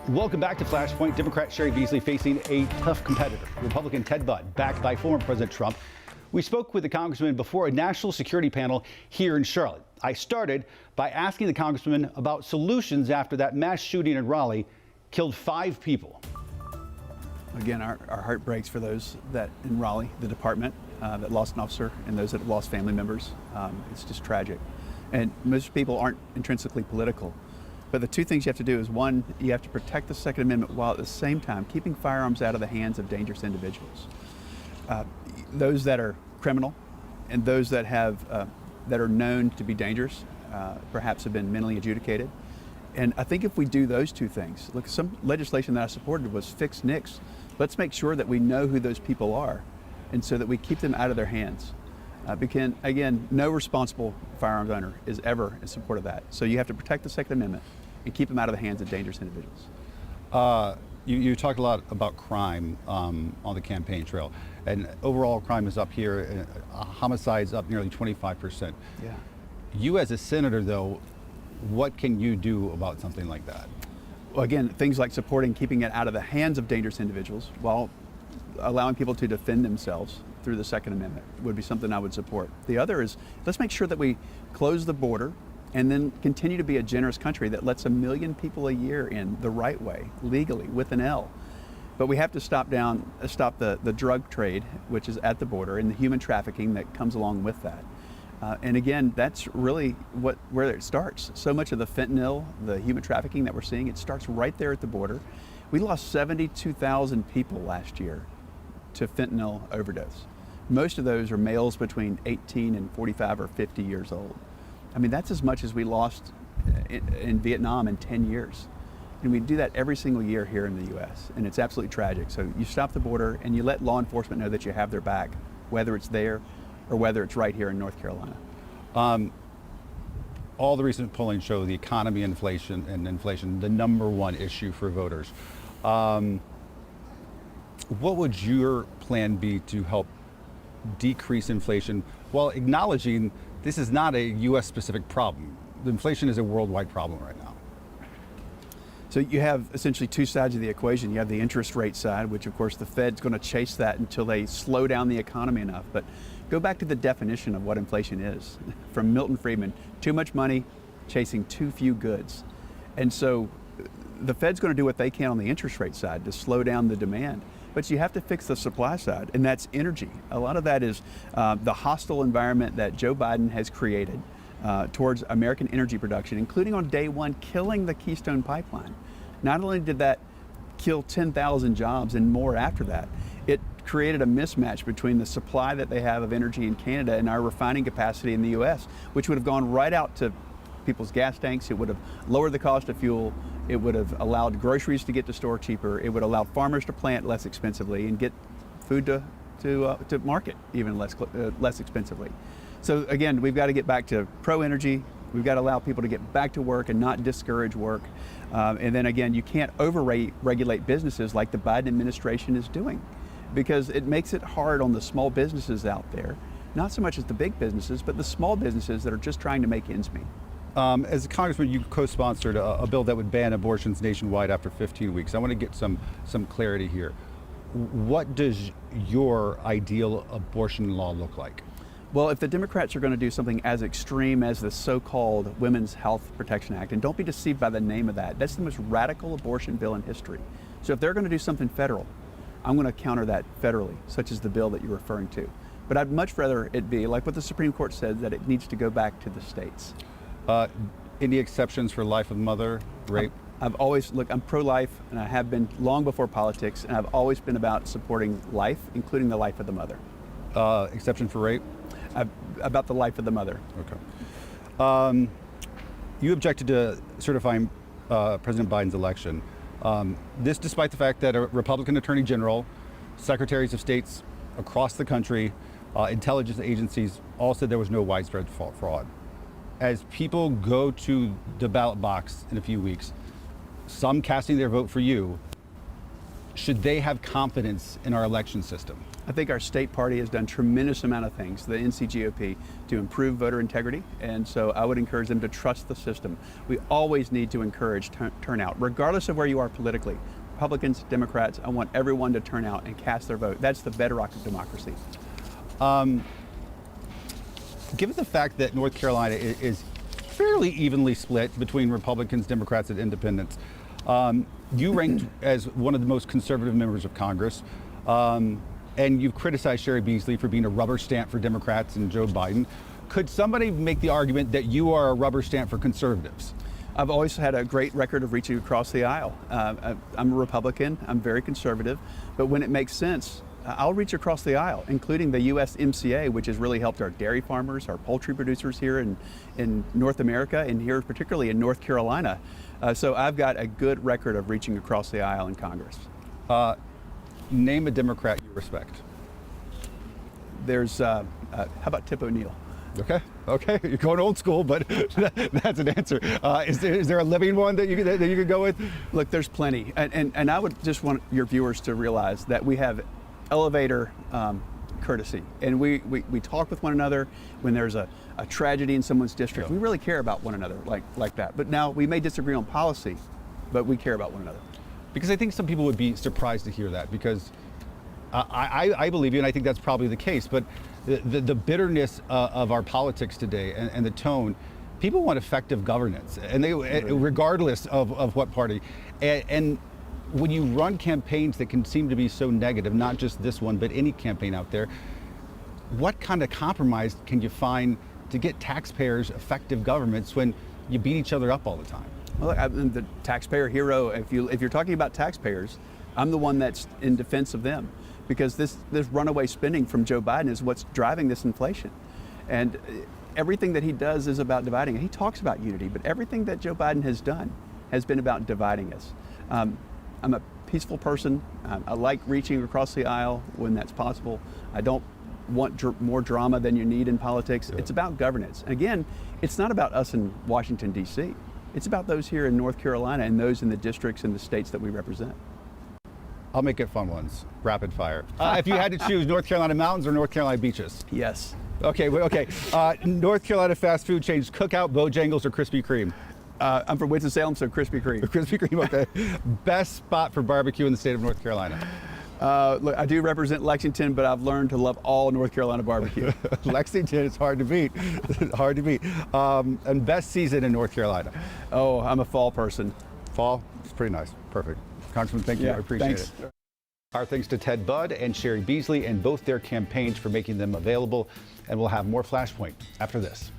Welcome back to Flashpoint. Democrat Sherry Beasley facing a tough competitor, Republican Ted Budd, backed by former President Trump. We spoke with the congressman before a national security panel here in Charlotte. I started by asking the congressman about solutions after that mass shooting in Raleigh killed 5 people. Again, our heart breaks for those that in Raleigh, the department that lost an officer, and those that have lost family members. It's just tragic. And most people aren't intrinsically political. But the two things you have to do is, one, you have to protect the Second Amendment while at the same time keeping firearms out of the hands of dangerous individuals. Those that are criminal and those that have that are known to be dangerous, perhaps have been mentally adjudicated. And I think if we do those two things, look, some legislation that I supported was fix NICS. Let's make sure that we know who those people are, and so that we keep them out of their hands. Because, again, no responsible firearms owner is ever in support of that. So you have to protect the Second Amendment and keep them out of the hands of dangerous individuals. You talked a lot about crime on the campaign trail, and overall crime is up here, homicides up nearly 25%. Yeah. You as a senator, though, what can you do about something like that? Well, again, things like supporting keeping it out of the hands of dangerous individuals while allowing people to defend themselves through the Second Amendment would be something I would support. The other is, let's make sure that we close the border and then continue to be a generous country that lets 1 million people a year in the right way, legally, with an L. But we have to stop the drug trade, which is at the border, and the human trafficking that comes along with that. And again, that's really where it starts. So much of the fentanyl, the human trafficking that we're seeing, it starts right there at the border. We lost 72,000 people last year to fentanyl overdose. Most of those are males between 18 and 45 or 50 years old. I mean, that's as much as we lost in Vietnam in 10 years. And we do that every single year here in the US, and it's absolutely tragic. So you stop the border and you let law enforcement know that you have their back, whether it's there or whether it's right here in North Carolina. All the recent polling show the economy, inflation, the #1 issue for voters. What would your plan be to help decrease inflation while acknowledging this is not a US specific problem? Inflation is a worldwide problem right now. So you have essentially two sides of the equation. You have the interest rate side, which of course the Fed's going to chase that until they slow down the economy enough. But go back to the definition of what inflation is from Milton Friedman: too much money chasing too few goods. And so the Fed's going to do what they can on the interest rate side to slow down the demand. But you have to fix the supply side, and that's energy. A lot of that is the hostile environment that Joe Biden has created towards American energy production, including on day one, killing the Keystone Pipeline. Not only did that kill 10,000 jobs and more after that, it created a mismatch between the supply that they have of energy in Canada and our refining capacity in the US, which would have gone right out to people's gas tanks. It would have lowered the cost of fuel. It would have allowed groceries to get to store cheaper. It would allow farmers to plant less expensively and get food to market even less expensively. So again, we've got to get back to pro-energy. We've got to allow people to get back to work and not discourage work. And then again, you can't over-regulate businesses like the Biden administration is doing, because it makes it hard on the small businesses out there, not so much as the big businesses, but the small businesses that are just trying to make ends meet. As a congressman, you co-sponsored a bill that would ban abortions nationwide after 15 weeks. I want to get some clarity here. What does your ideal abortion law look like? Well, if the Democrats are going to do something as extreme as the so-called Women's Health Protection Act, and don't be deceived by the name of that, that's the most radical abortion bill in history. So if they're going to do something federal, I'm going to counter that federally, such as the bill that you're referring to. But I'd much rather it be like what the Supreme Court said, that it needs to go back to the states. Any exceptions for life of mother, rape? I've always, look, I'm pro-life, and I have been long before politics, and I've always been about supporting life, including the life of the mother. Exception for rape? About the life of the mother. Okay. You objected to certifying President Biden's election. This despite the fact that a Republican Attorney General, secretaries of states across the country, intelligence agencies all said there was no widespread fraud. As people go to the ballot box in a few weeks, some casting their vote for you, should they have confidence in our election system? I think our state party has done tremendous amount of things, the NCGOP, to improve voter integrity, and so I would encourage them to trust the system. We always need to encourage turnout, regardless of where you are politically. Republicans, Democrats, I want everyone to turn out and cast their vote. That's the bedrock of democracy. Given the fact that North Carolina is fairly evenly split between Republicans, Democrats, and independents, you ranked as one of the most conservative members of Congress, and you've criticized Sherry Beasley for being a rubber stamp for Democrats and Joe Biden. Could somebody make the argument that you are a rubber stamp for conservatives? I've always had a great record of reaching across the aisle. I'm a Republican, I'm very conservative, but when it makes sense, I'll reach across the aisle, including the USMCA, which has really helped our dairy farmers, our poultry producers here in North America, and here particularly in North Carolina. So I've got a good record of reaching across the aisle in Congress. Name a Democrat you respect. There's, how about Tip O'Neill? Okay, you're going old school, but that's an answer. Is there a living one that you could go with? Look, there's plenty, and I would just want your viewers to realize that we have elevator courtesy, and we talk with one another when there's a tragedy in someone's district. We really care about one another like that. But now we may disagree on policy, but we care about one another. Because I think some people would be surprised to hear that, because I believe you, and I think that's probably the case, but the bitterness of our politics today and the tone, people want effective governance, and they, regardless of what party. And when you run campaigns that can seem to be so negative, not just this one, but any campaign out there, what kind of compromise can you find to get taxpayers effective governments when you beat each other up all the time? Well, I'm the taxpayer hero. If you're talking about taxpayers, I'm the one that's in defense of them, because this runaway spending from Joe Biden is what's driving this inflation. And everything that he does is about dividing. He talks about unity, but everything that Joe Biden has done has been about dividing us. I'm a peaceful person. I like reaching across the aisle when that's possible. I don't want more drama than you need in politics. It's about governance. And again, it's not about us in Washington, D.C. It's about those here in North Carolina and those in the districts and the states that we represent. I'll make it fun ones, rapid fire. If you had to choose North Carolina mountains or North Carolina beaches? Yes. Okay. North Carolina fast food chains, Cookout, Bojangles, or Krispy Kreme? I'm from Winston-Salem, so Krispy Kreme. Krispy Kreme, okay. Best spot for barbecue in the state of North Carolina? Look, I do represent Lexington, but I've learned to love all North Carolina barbecue. Lexington is hard to beat. Hard to beat. And best season in North Carolina? Oh, I'm a fall person. Fall? It's pretty nice. Perfect. Congressman, thank you. I appreciate it. Our thanks to Ted Budd and Sherry Beasley and both their campaigns for making them available. And we'll have more Flashpoint after this.